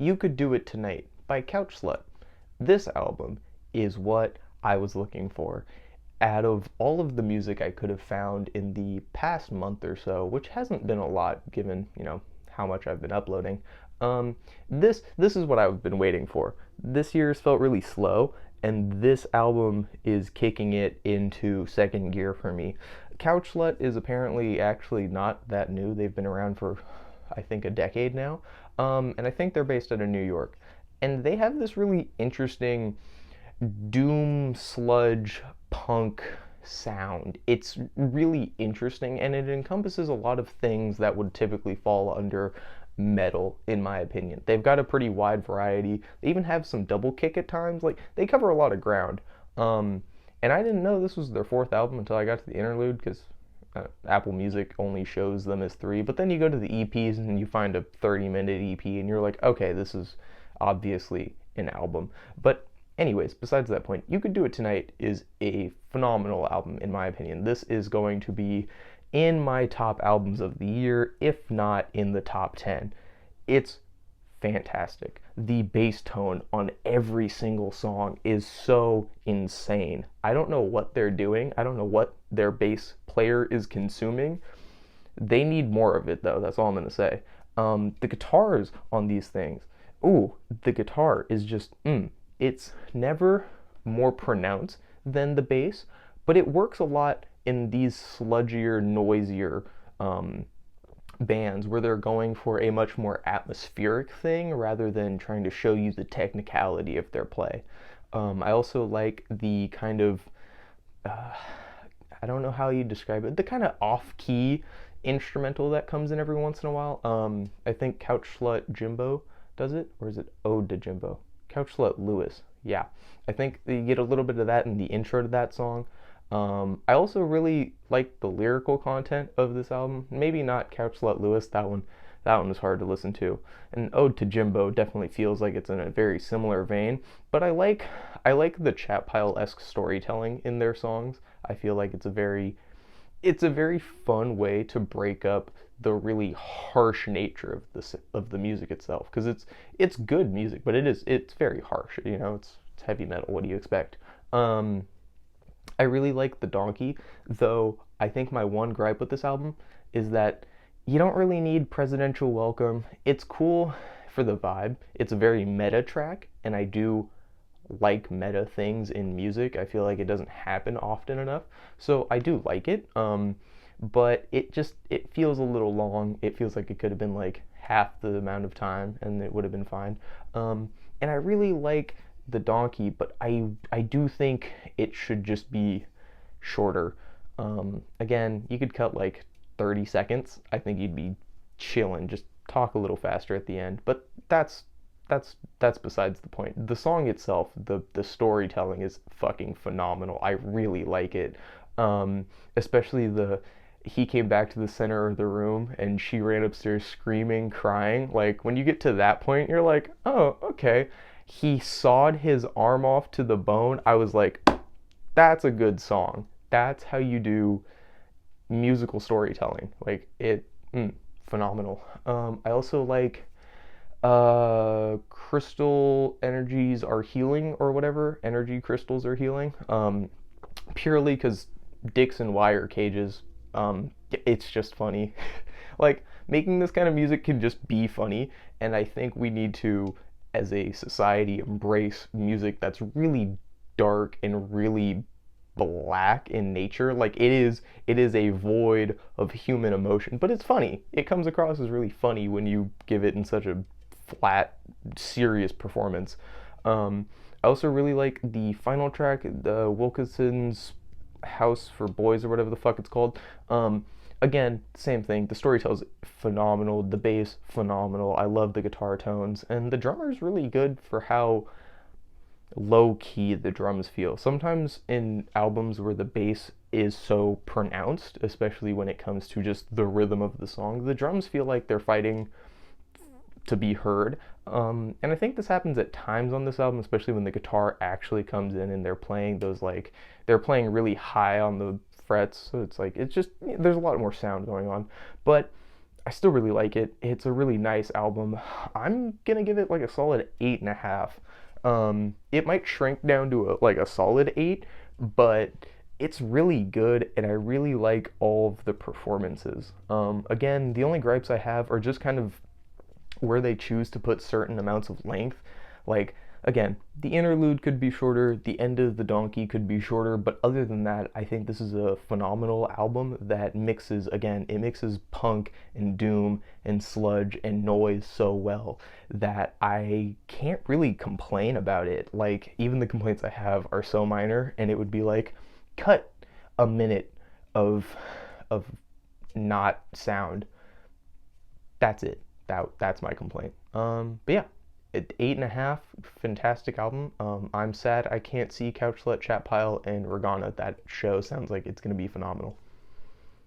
You Could Do It Tonight by Couch Slut. This album is what I was looking for. Out of all of the music I could have found in the past month or so, which hasn't been a lot given, how much I've been uploading, this is what I've been waiting for. This year's felt really slow, and this album is kicking it into second gear for me. Couch Slut is apparently actually not that new. They've been around for, I think, a decade now, and I think they're based out of New York. And they have this really interesting doom sludge punk sound. It's really interesting, and it encompasses a lot of things that would typically fall under metal, in my opinion. They've got a pretty wide variety. They even have some double kick at times. Like, they cover a lot of ground. And I didn't know this was their fourth album until I got to the interlude, because Apple Music only shows them as three. But then you go to the EPs and you find a 30-minute EP, and you're like, okay, this is obviously an album. But anyways, besides that point, You Could Do It Tonight is a phenomenal album, in my opinion. This is going to be in my top albums of the year, if not in the top 10. It's fantastic. The bass tone on every single song is so insane. I don't know what they're doing. I don't know what their bass player is consuming. They need more of it, though. That's all I'm going to say. The guitars on these things. Ooh, the guitar is just, it's never more pronounced than the bass, but it works a lot in these sludgier, noisier bands where they're going for a much more atmospheric thing rather than trying to show you the technicality of their play. I also like the kind of, I don't know how you describe it, the kind of off-key instrumental that comes in every once in a while. I think Couch Slut Jimbo does it, or is it Ode to Jimbo? Couch Slut Lewis, yeah. I think you get a little bit of that in the intro to that song. I also really like the lyrical content of this album. Maybe not Couch Slut Lewis, that one was hard to listen to. And Ode to Jimbo definitely feels like it's in a very similar vein. But I like the Chat Pile-esque storytelling in their songs. I feel like it's a very fun way to break up the really harsh nature of the music itself, because it's good music, but it's very harsh. It's heavy metal. What do you expect? I really like the donkey, though I think my one gripe with this album is that you don't really need Presidential Welcome. It's cool for the vibe. It's a very meta track, and I do like meta things in music. I feel like it doesn't happen often enough, so I do like it. But it feels a little long. It feels like it could have been like half the amount of time, and it would have been fine. And I really like the donkey, but I do think it should just be shorter. Again, you could cut like 30 seconds. I think you'd be chilling. Just talk a little faster at the end. But that's besides the point. The song itself, the storytelling is fucking phenomenal. I really like it. Especially he came back to the center of the room and she ran upstairs screaming, crying. Like, when you get to that point, you're like, oh, okay. He sawed his arm off to the bone. I was like, that's a good song. That's how you do musical storytelling. Like, phenomenal. I also like crystal energies are healing, or whatever. Energy crystals are healing. Purely because dicks and wire cages, it's just funny. Like, making this kind of music can just be funny, and I think we need to, as a society, embrace music that's really dark and really black in nature. Like, it is a void of human emotion, but it's funny. It comes across as really funny when you give it in such a flat, serious performance. I also really like the final track, the Wilkinson's House for Boys, or whatever the fuck it's called. Again, same thing. The storytell's phenomenal. The bass, phenomenal. I love the guitar tones. And the drummer's really good for how low-key the drums feel. Sometimes in albums where the bass is so pronounced, especially when it comes to just the rhythm of the song, the drums feel like they're fighting to be heard. And I think this happens at times on this album, especially when the guitar actually comes in and they're playing really high on the frets, so it's just, there's a lot more sound going on. But I still really like it. It's a really nice album. I'm gonna give it like a solid 8.5. It might shrink down to like a solid 8, but it's really good, and I really like all of the performances. Again, the only gripes I have are just kind of where they choose to put certain amounts of length. Like, again, the interlude could be shorter, the end of the donkey could be shorter, but other than that, I think this is a phenomenal album that mixes, again, it mixes punk and doom and sludge and noise so well that I can't really complain about it. Like, even the complaints I have are so minor, and it would be like, cut a minute of of not sound. That's it. That's my complaint. But yeah, 8.5, fantastic album. I'm sad I can't see Couch Slut, Chat Pile, and Regana. That show sounds like it's gonna be phenomenal.